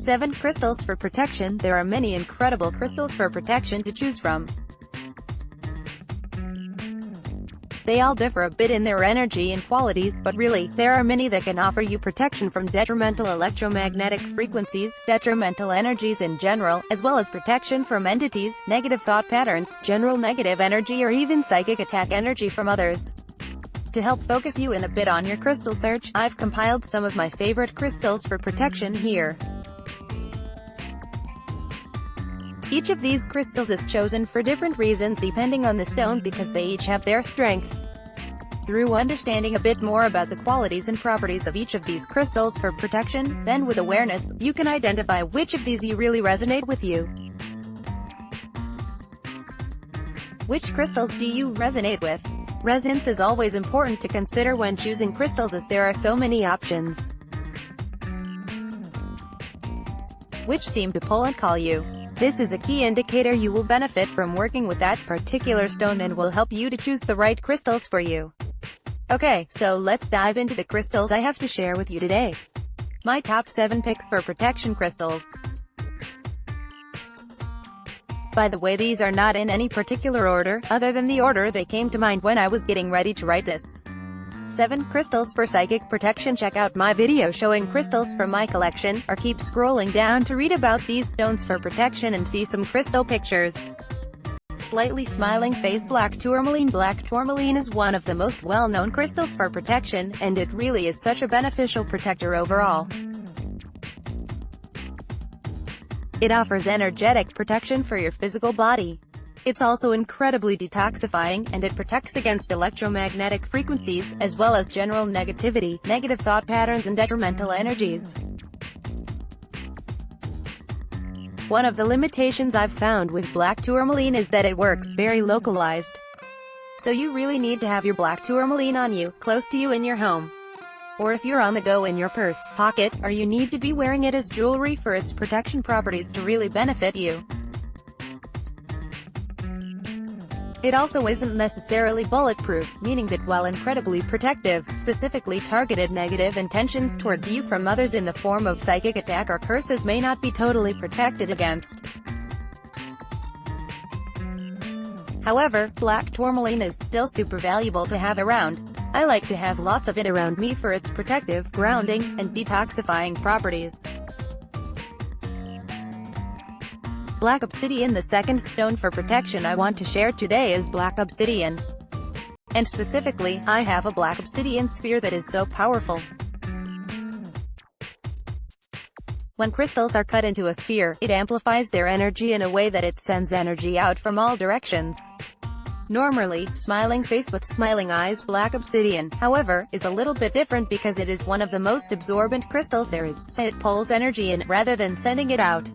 7 Crystals for protection. There are many incredible crystals for protection to choose from. They all differ a bit in their energy and qualities, but really, there are many that can offer you protection from detrimental electromagnetic frequencies, detrimental energies in general, as well as protection from entities, negative thought patterns, general negative energy, or even psychic attack energy from others. To help focus you in a bit on your crystal search, I've compiled some of my favorite crystals for protection here. Each of these crystals is chosen for different reasons depending on the stone because they each have their strengths. Through understanding a bit more about the qualities and properties of each of these crystals for protection, then with awareness, you can identify which of these you really resonate with you. Which crystals do you resonate with? Resonance is always important to consider when choosing crystals as there are so many options. Which seem to pull and call you? This is a key indicator you will benefit from working with that particular stone and will help you to choose the right crystals for you. Okay, so let's dive into the crystals I have to share with you today. My top 7 picks for protection crystals. By the way, these are not in any particular order, other than the order they came to mind when I was getting ready to write this. 7 Crystals for Psychic Protection. Check out my video showing crystals from my collection, or keep scrolling down to read about these stones for protection and see some crystal pictures. Slightly smiling face. Black tourmaline. Black tourmaline is one of the most well-known crystals for protection, and it really is such a beneficial protector overall. It offers energetic protection for your physical body. It's also incredibly detoxifying, and it protects against electromagnetic frequencies, as well as general negativity, negative thought patterns and detrimental energies. One of the limitations I've found with black tourmaline is that it works very localized. So you really need to have your black tourmaline on you, close to you in your home. Or if you're on the go in your purse, pocket, or you need to be wearing it as jewelry for its protection properties to really benefit you. It also isn't necessarily bulletproof, meaning that while incredibly protective, specifically targeted negative intentions towards you from others in the form of psychic attack or curses may not be totally protected against. However, black tourmaline is still super valuable to have around. I like to have lots of it around me for its protective, grounding, and detoxifying properties. Black obsidian. The second stone for protection I want to share today is black obsidian. And specifically, I have a black obsidian sphere that is so powerful. When crystals are cut into a sphere, it amplifies their energy in a way that it sends energy out from all directions. Normally, smiling face with smiling eyes. Black obsidian, however, is a little bit different because it is one of the most absorbent crystals there is, so it pulls energy in, rather than sending it out.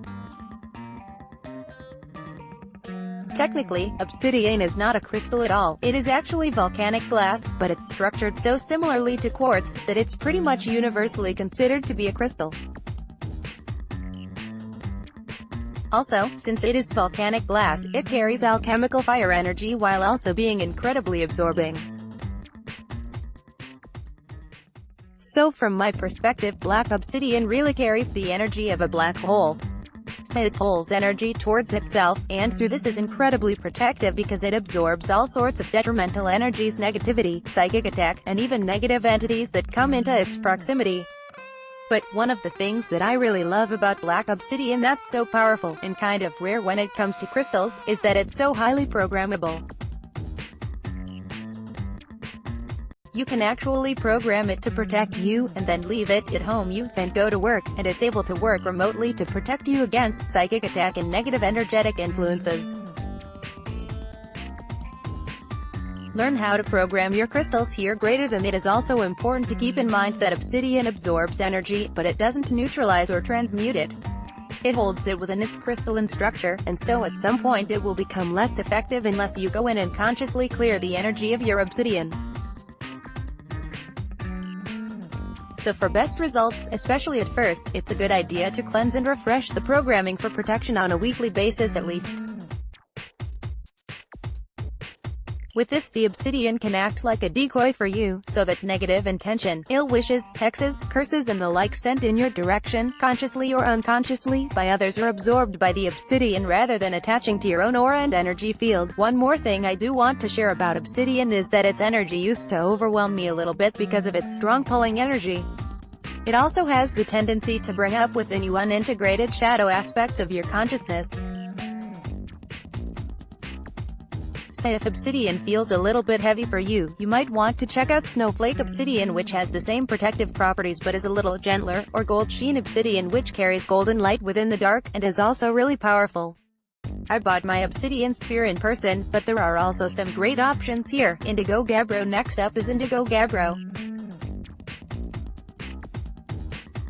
Technically, obsidian is not a crystal at all. It is actually volcanic glass, but it's structured so similarly to quartz, that it's pretty much universally considered to be a crystal. Also, since it is volcanic glass, it carries alchemical fire energy while also being incredibly absorbing. So from my perspective, black obsidian really carries the energy of a black hole. So it pulls energy towards itself, and through this is incredibly protective because it absorbs all sorts of detrimental energies, negativity, psychic attack, and even negative entities that come into its proximity. But one of the things that I really love about black obsidian that's so powerful, and kind of rare when it comes to crystals, is that it's so highly programmable. You can actually program it to protect you, and then leave it at home. You then go to work, and it's able to work remotely to protect you against psychic attack and negative energetic influences. Learn how to program your crystals here. Greater than it is also important to keep in mind that obsidian absorbs energy, but it doesn't neutralize or transmute it. It holds it within its crystalline structure, and so at some point it will become less effective unless you go in and consciously clear the energy of your obsidian. So for best results, especially at first, it's a good idea to cleanse and refresh the programming for protection on a weekly basis at least. With this, the obsidian can act like a decoy for you, so that negative intention, ill wishes, hexes, curses and the like sent in your direction, consciously or unconsciously, by others are absorbed by the obsidian rather than attaching to your own aura and energy field. One more thing I do want to share about obsidian is that its energy used to overwhelm me a little bit because of its strong pulling energy. It also has the tendency to bring up within you unintegrated shadow aspects of your consciousness. Say if obsidian feels a little bit heavy for you, you might want to check out snowflake obsidian, which has the same protective properties but is a little gentler, or gold sheen obsidian, which carries golden light within the dark, and is also really powerful. I bought my obsidian sphere in person, but there are also some great options here. Indigo gabbro. Next up is indigo gabbro.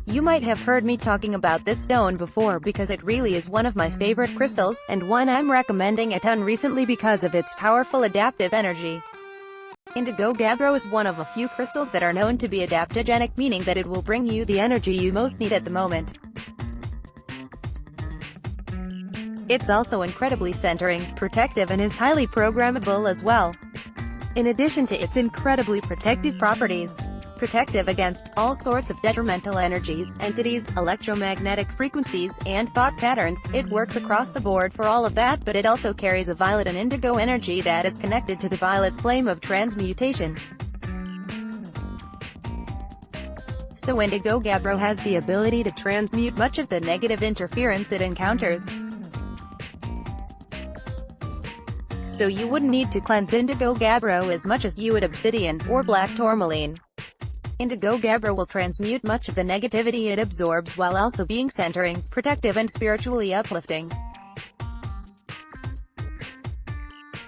You might have heard me talking about this stone before because it really is one of my favorite crystals, and one I'm recommending a ton recently because of its powerful adaptive energy. Indigo gabbro is one of a few crystals that are known to be adaptogenic, meaning that it will bring you the energy you most need at the moment. It's also incredibly centering, protective and is highly programmable as well. In addition to its incredibly protective properties, protective against all sorts of detrimental energies, entities, electromagnetic frequencies, and thought patterns, it works across the board for all of that, but it also carries a violet and indigo energy that is connected to the violet flame of transmutation. So indigo gabbro has the ability to transmute much of the negative interference it encounters. So you wouldn't need to cleanse indigo gabbro as much as you would obsidian, or black tourmaline. Indigo gabbro will transmute much of the negativity it absorbs while also being centering, protective and spiritually uplifting.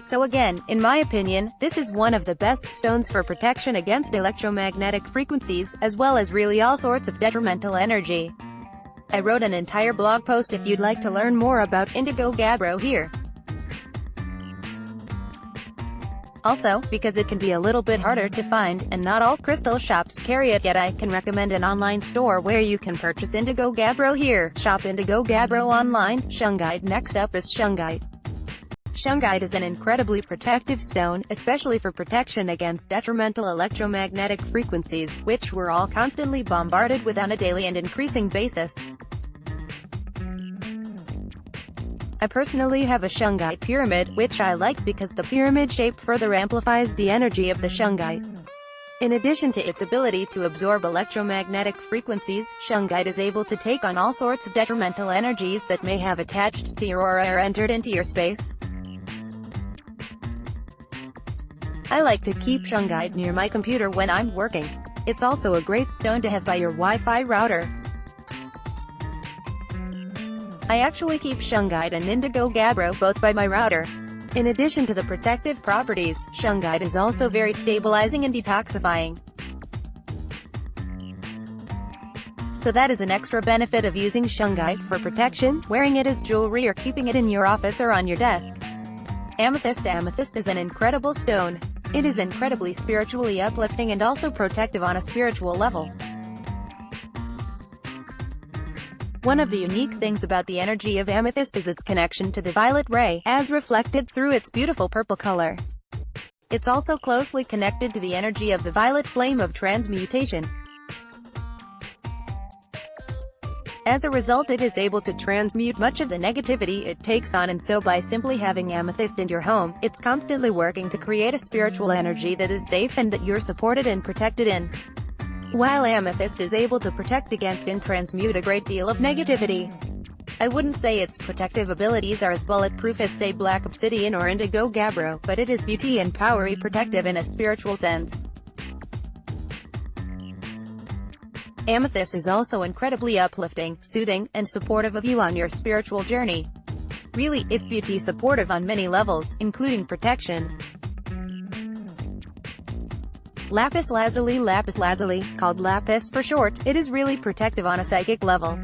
So again, in my opinion, this is one of the best stones for protection against electromagnetic frequencies, as well as really all sorts of detrimental energy. I wrote an entire blog post if you'd like to learn more about indigo gabbro here. Also, because it can be a little bit harder to find, and not all crystal shops carry it yet, I can recommend an online store where you can purchase indigo gabbro here. Shop indigo gabbro online. Shungite. Next up is shungite. Shungite is an incredibly protective stone, especially for protection against detrimental electromagnetic frequencies, which we're all constantly bombarded with on a daily and increasing basis. I personally have a shungite pyramid, which I like because the pyramid shape further amplifies the energy of the shungite. In addition to its ability to absorb electromagnetic frequencies, shungite is able to take on all sorts of detrimental energies that may have attached to your aura or entered into your space. I like to keep shungite near my computer when I'm working. It's also a great stone to have by your Wi-Fi router. I actually keep shungite and indigo gabbro both by my router. In addition to the protective properties, shungite is also very stabilizing and detoxifying. So that is an extra benefit of using shungite for protection, wearing it as jewelry or keeping it in your office or on your desk. Amethyst. Amethyst is an incredible stone. It is incredibly spiritually uplifting and also protective on a spiritual level. One of the unique things about the energy of amethyst is its connection to the violet ray, as reflected through its beautiful purple color. It's also closely connected to the energy of the violet flame of transmutation. As a result, it is able to transmute much of the negativity it takes on, and so by simply having amethyst in your home, it's constantly working to create a spiritual energy that is safe and that you're supported and protected in. While amethyst is able to protect against and transmute a great deal of negativity, I wouldn't say its protective abilities are as bulletproof as, say, black obsidian or indigo gabbro, but it is beauty and powery protective in a spiritual sense. Amethyst is also incredibly uplifting, soothing, and supportive of you on your spiritual journey. Really, it's beauty supportive on many levels, including protection. Lapis lazuli. Lapis lazuli, called lapis for short, it is really protective on a psychic level.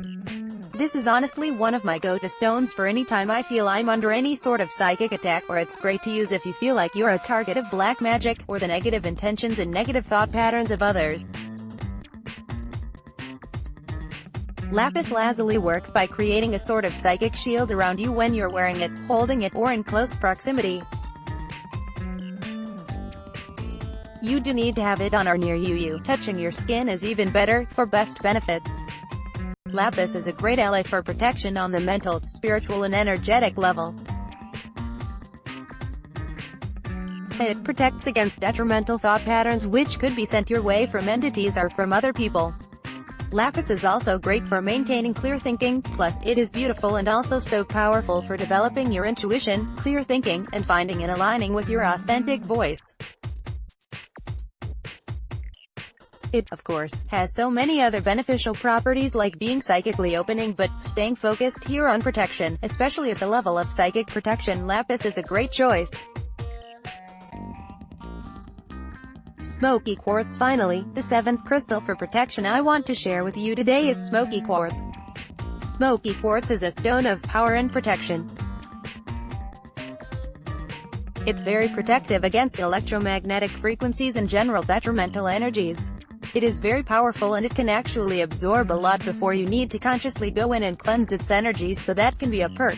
This is honestly one of my go-to stones for any time I feel I'm under any sort of psychic attack, or it's great to use if you feel like you're a target of black magic, or the negative intentions and negative thought patterns of others. Lapis lazuli works by creating a sort of psychic shield around you when you're wearing it, holding it, or in close proximity. You do need to have it on or near you. Touching your skin is even better, for best benefits. Lapis is a great ally for protection on the mental, spiritual and energetic level. It protects against detrimental thought patterns which could be sent your way from entities or from other people. Lapis is also great for maintaining clear thinking, plus, it is beautiful and also so powerful for developing your intuition, clear thinking, and finding and aligning with your authentic voice. It, of course, has so many other beneficial properties like being psychically opening but staying focused here on protection, especially at the level of psychic protection. Lapis is a great choice. Smoky quartz. Finally, the seventh crystal for protection I want to share with you today is smoky quartz. Smoky quartz is a stone of power and protection. It's very protective against electromagnetic frequencies and general detrimental energies. It is very powerful and it can actually absorb a lot before you need to consciously go in and cleanse its energies, so that can be a perk.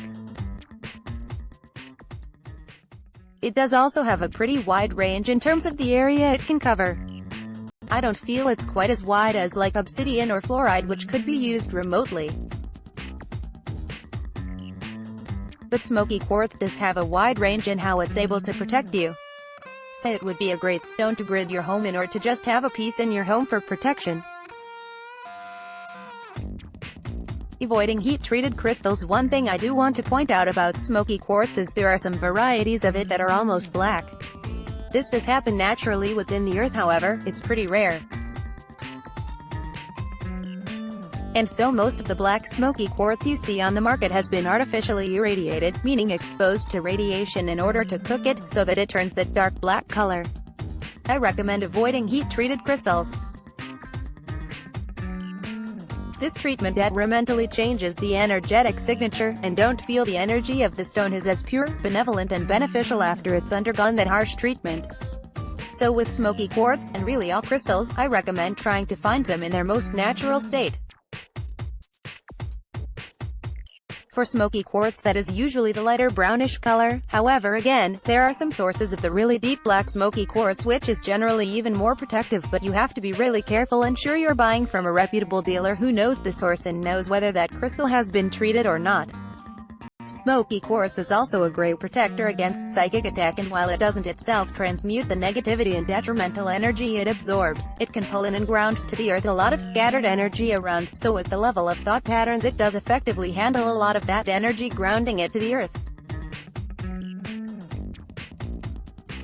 It does also have a pretty wide range in terms of the area it can cover. I don't feel it's quite as wide as like obsidian or fluoride, which could be used remotely. But smoky quartz does have a wide range in how it's able to protect you. Say it would be a great stone to grid your home in or to just have a piece in your home for protection. Avoiding heat-treated crystals. One thing I do want to point out about smoky quartz is there are some varieties of it that are almost black. This does happen naturally within the earth, however, it's pretty rare. And so most of the black smoky quartz you see on the market has been artificially irradiated, meaning exposed to radiation in order to cook it, so that it turns that dark black color. I recommend avoiding heat-treated crystals. This treatment detrimentally changes the energetic signature, and don't feel the energy of the stone is as pure, benevolent and beneficial after it's undergone that harsh treatment. So with smoky quartz, and really all crystals, I recommend trying to find them in their most natural state. For smoky quartz, that is usually the lighter brownish color. However, again, there are some sources of the really deep black smoky quartz which is generally even more protective, but you have to be really careful and sure you're buying from a reputable dealer who knows the source and knows whether that crystal has been treated or not. Smoky quartz is also a great protector against psychic attack, and while it doesn't itself transmute the negativity and detrimental energy it absorbs, it can pull in and ground to the earth a lot of scattered energy around, so at the level of thought patterns it does effectively handle a lot of that energy, grounding it to the earth.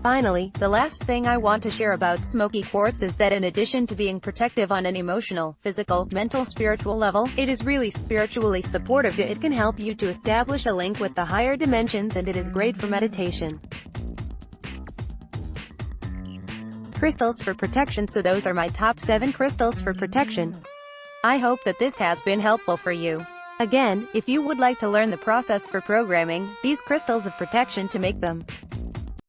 Finally, the last thing I want to share about smoky quartz is that in addition to being protective on an emotional, physical, mental, spiritual level, it is really spiritually supportive. It can help you to establish a link with the higher dimensions, and it is great for meditation. Crystals for protection. So those are my top 7 crystals for protection. I hope that this has been helpful for you. Again, if you would like to learn the process for programming these crystals of protection to make them